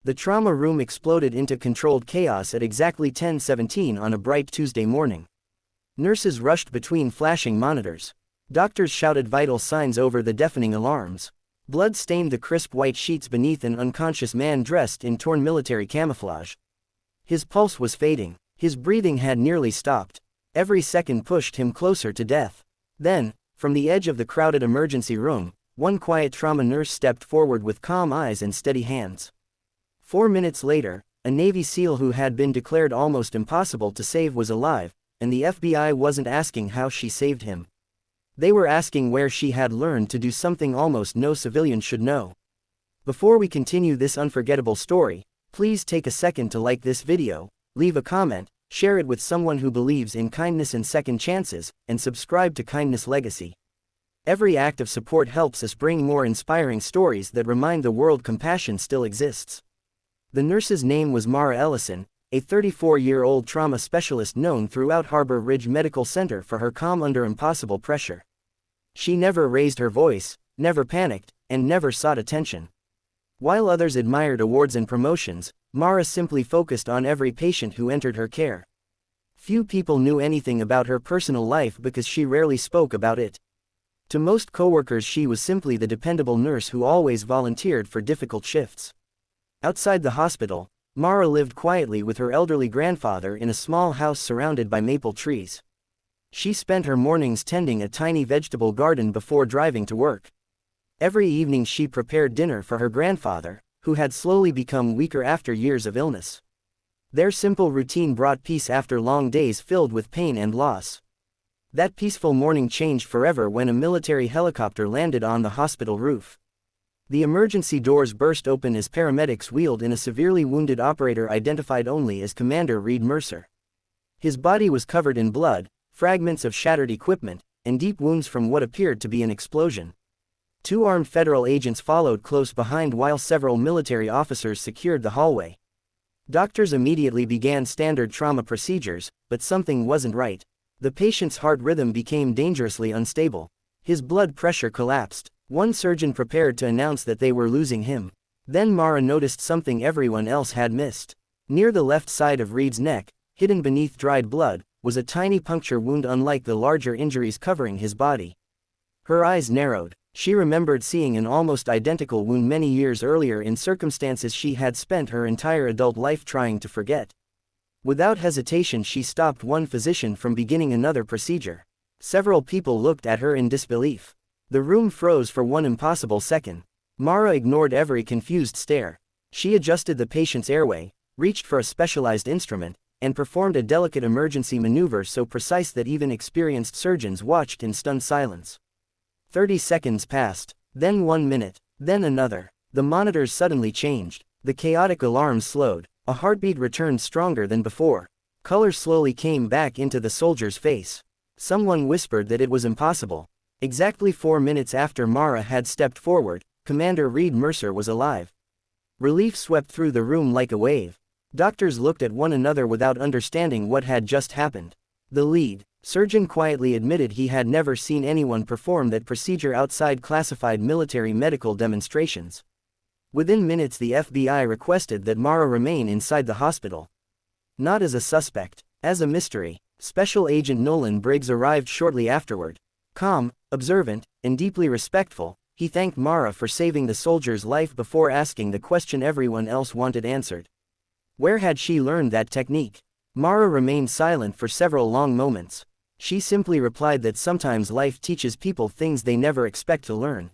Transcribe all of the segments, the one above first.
The trauma room exploded into controlled chaos at exactly 10:17 on a bright Tuesday morning. Nurses rushed between flashing monitors. Doctors shouted vital signs over the deafening alarms. Blood stained the crisp white sheets beneath an unconscious man dressed in torn military camouflage. His pulse was fading. His breathing had nearly stopped. Every second pushed him closer to death. Then, from the edge of the crowded emergency room, one quiet trauma nurse stepped forward with calm eyes and steady hands. 4 minutes later, a Navy SEAL who had been declared almost impossible to save was alive, and the FBI wasn't asking how she saved him. They were asking where she had learned to do something almost no civilian should know. Before we continue this unforgettable story, please take a second to like this video, leave a comment, share it with someone who believes in kindness and second chances, and subscribe to Kindness Legacy. Every act of support helps us bring more inspiring stories that remind the world compassion still exists. The nurse's name was Mara Ellison, a 34-year-old trauma specialist known throughout Harbor Ridge Medical Center for her calm under impossible pressure. She never raised her voice, never panicked, and never sought attention. While others admired awards and promotions, Mara simply focused on every patient who entered her care. Few people knew anything about her personal life because she rarely spoke about it. To most coworkers, she was simply the dependable nurse who always volunteered for difficult shifts. Outside the hospital, Mara lived quietly with her elderly grandfather in a small house surrounded by maple trees. She spent her mornings tending a tiny vegetable garden before driving to work. Every evening she prepared dinner for her grandfather, who had slowly become weaker after years of illness. Their simple routine brought peace after long days filled with pain and loss. That peaceful morning changed forever when a military helicopter landed on the hospital roof. The emergency doors burst open as paramedics wheeled in a severely wounded operator identified only as Commander Rowan Mercer. His body was covered in blood, fragments of shattered equipment, and deep wounds from what appeared to be an explosion. 2 armed federal agents followed close behind while several military officers secured the hallway. Doctors immediately began standard trauma procedures, but something wasn't right. The patient's heart rhythm became dangerously unstable. His blood pressure collapsed. One surgeon prepared to announce that they were losing him. Then Mara noticed something everyone else had missed. Near the left side of Reed's neck, hidden beneath dried blood, was a tiny puncture wound unlike the larger injuries covering his body. Her eyes narrowed. She remembered seeing an almost identical wound many years earlier in circumstances she had spent her entire adult life trying to forget. Without hesitation, she stopped one physician from beginning another procedure. Several people looked at her in disbelief. The room froze for one impossible second. Mara ignored every confused stare. She adjusted the patient's airway, reached for a specialized instrument, and performed a delicate emergency maneuver so precise that even experienced surgeons watched in stunned silence. 30 seconds passed, then 1 minute, then another. The monitors suddenly changed. The chaotic alarms slowed. A heartbeat returned stronger than before. Color slowly came back into the soldier's face. Someone whispered that it was impossible. Exactly 4 minutes after Mara had stepped forward, Commander Rowan Mercer was alive. Relief swept through the room like a wave. Doctors looked at one another without understanding what had just happened. The lead surgeon quietly admitted he had never seen anyone perform that procedure outside classified military medical demonstrations. Within minutes, the FBI requested that Mara remain inside the hospital. Not as a suspect, as a mystery. Special Agent Nolan Briggs arrived shortly afterward. Calm, observant, and deeply respectful, he thanked Mara for saving the soldier's life before asking the question everyone else wanted answered. Where had she learned that technique? Mara remained silent for several long moments. She simply replied that sometimes life teaches people things they never expect to learn.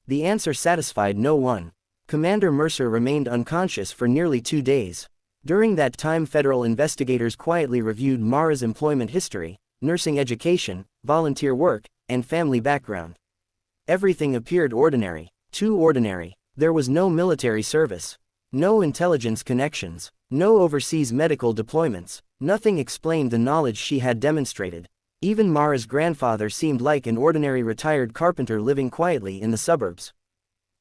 The answer satisfied no one. Commander Mercer remained unconscious for nearly 2 days. During that time, federal investigators quietly reviewed Mara's employment history, nursing education, volunteer work, and family background. Everything appeared ordinary, too ordinary. There was no military service, no intelligence connections, no overseas medical deployments. Nothing explained the knowledge she had demonstrated. Even Mara's grandfather seemed like an ordinary retired carpenter living quietly in the suburbs.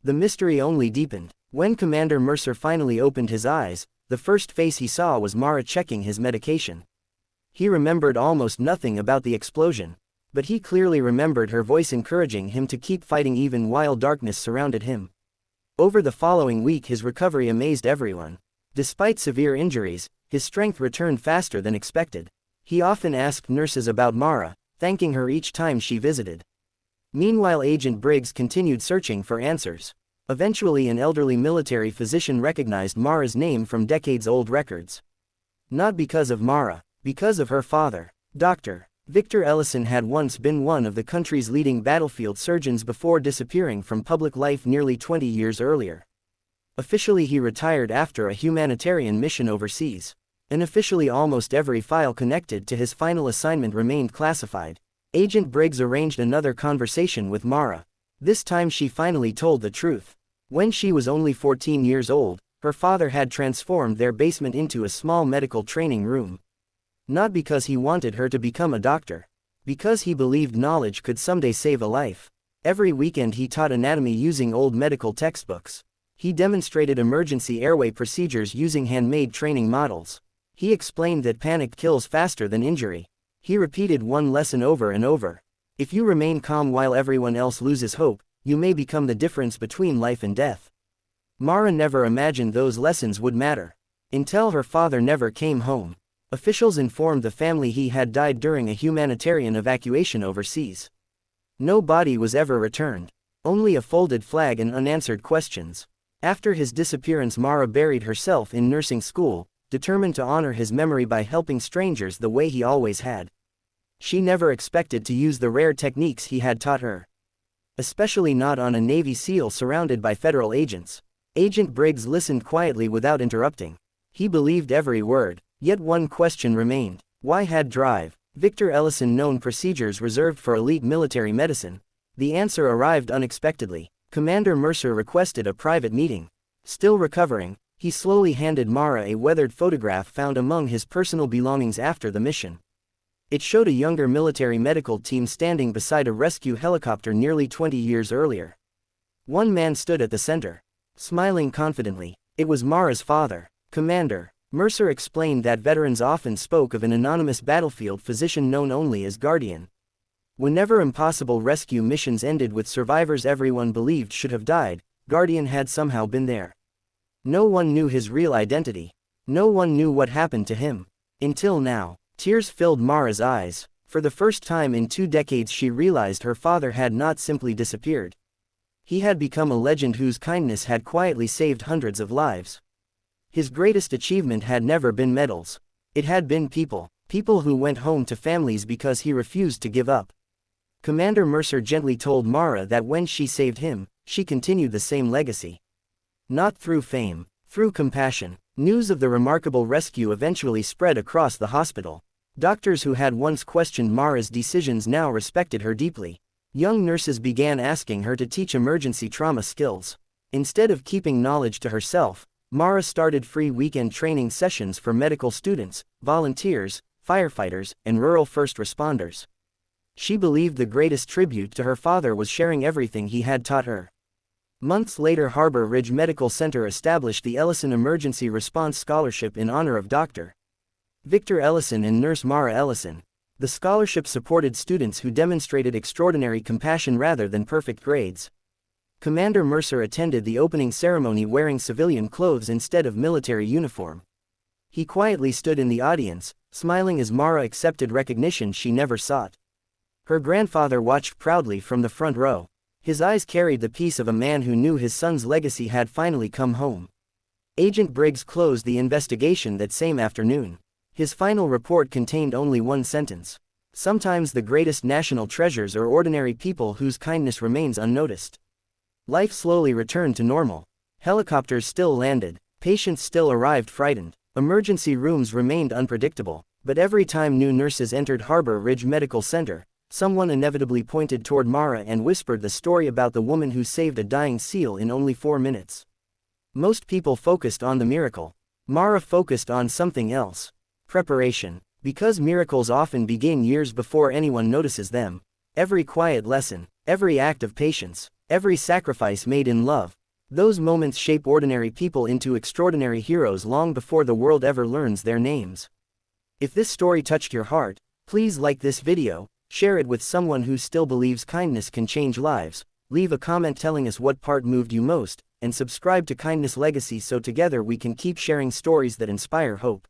The mystery only deepened. When Commander Mercer finally opened his eyes, the first face he saw was Mara checking his medication. He remembered almost nothing about the explosion, but he clearly remembered her voice encouraging him to keep fighting even while darkness surrounded him. Over the following week his recovery amazed everyone. Despite severe injuries, his strength returned faster than expected. He often asked nurses about Mara, thanking her each time she visited. Meanwhile, Agent Briggs continued searching for answers. Eventually, an elderly military physician recognized Mara's name from decades-old records. Not because of Mara, because of her father. Dr. Victor Ellison had once been one of the country's leading battlefield surgeons before disappearing from public life nearly 20 years earlier. Officially, he retired after a humanitarian mission overseas. Unofficially, almost every file connected to his final assignment remained classified. Agent Briggs arranged another conversation with Mara. This time she finally told the truth. When she was only 14 years old, her father had transformed their basement into a small medical training room. Not because he wanted her to become a doctor. Because he believed knowledge could someday save a life. Every weekend he taught anatomy using old medical textbooks. He demonstrated emergency airway procedures using handmade training models. He explained that panic kills faster than injury. He repeated one lesson over and over. If you remain calm while everyone else loses hope, you may become the difference between life and death. Mara never imagined those lessons would matter. Until her father never came home. Officials informed the family he had died during a humanitarian evacuation overseas. No body was ever returned. Only a folded flag and unanswered questions. After his disappearance, Mara buried herself in nursing school, determined to honor his memory by helping strangers the way he always had. She never expected to use the rare techniques he had taught her. Especially not on a Navy SEAL surrounded by federal agents. Agent Briggs listened quietly without interrupting. He believed every word. Yet one question remained. Why had Victor Ellison known procedures reserved for elite military medicine? The answer arrived unexpectedly. Commander Mercer requested a private meeting. Still recovering, he slowly handed Mara a weathered photograph found among his personal belongings after the mission. It showed a younger military medical team standing beside a rescue helicopter nearly 20 years earlier. One man stood at the center, smiling confidently. It was Mara's father. Commander Mercer explained that veterans often spoke of an anonymous battlefield physician known only as Guardian. Whenever impossible rescue missions ended with survivors everyone believed should have died, Guardian had somehow been there. No one knew his real identity. No one knew what happened to him. Until now. Tears filled Mara's eyes. For the first time in 2 decades she realized her father had not simply disappeared. He had become a legend whose kindness had quietly saved hundreds of lives. His greatest achievement had never been medals. It had been people. People who went home to families because he refused to give up. Commander Mercer gently told Mara that when she saved him, she continued the same legacy. Not through fame, through compassion. News of the remarkable rescue eventually spread across the hospital. Doctors who had once questioned Mara's decisions now respected her deeply. Young nurses began asking her to teach emergency trauma skills. Instead of keeping knowledge to herself, Mara started free weekend training sessions for medical students, volunteers, firefighters, and rural first responders. She believed the greatest tribute to her father was sharing everything he had taught her. Months later, Harbor Ridge Medical Center established the Ellison Emergency Response Scholarship in honor of Dr. Victor Ellison and nurse Mara Ellison. The scholarship supported students who demonstrated extraordinary compassion rather than perfect grades. Commander Mercer attended the opening ceremony wearing civilian clothes instead of military uniform. He quietly stood in the audience, smiling as Mara accepted recognition she never sought. Her grandfather watched proudly from the front row. His eyes carried the peace of a man who knew his son's legacy had finally come home. Agent Briggs closed the investigation that same afternoon. His final report contained only one sentence. Sometimes the greatest national treasures are ordinary people whose kindness remains unnoticed. Life slowly returned to normal. Helicopters still landed. Patients still arrived frightened. Emergency rooms remained unpredictable. But every time new nurses entered Harbor Ridge Medical Center, someone inevitably pointed toward Mara and whispered the story about the woman who saved a dying SEAL in only 4 minutes. Most people focused on the miracle. Mara focused on something else. Preparation. Because miracles often begin years before anyone notices them. Every quiet lesson, every act of patience, every sacrifice made in love. Those moments shape ordinary people into extraordinary heroes long before the world ever learns their names. If this story touched your heart, please like this video, share it with someone who still believes kindness can change lives, leave a comment telling us what part moved you most, and subscribe to Kindness Legacy so together we can keep sharing stories that inspire hope.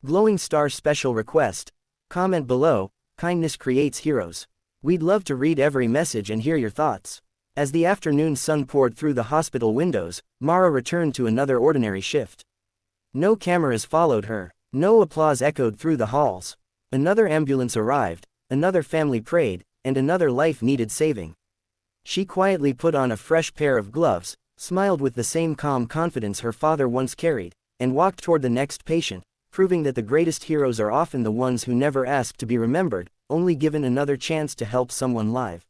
Glowing star special request. Comment below. Kindness creates heroes. We'd love to read every message and hear your thoughts. As the afternoon sun poured through the hospital windows, Mara returned to another ordinary shift. No cameras followed her. No applause echoed through the halls. Another ambulance arrived, another family prayed, and another life needed saving. She quietly put on a fresh pair of gloves, smiled with the same calm confidence her father once carried, and walked toward the next patient, proving that the greatest heroes are often the ones who never ask to be remembered, only given another chance to help someone live.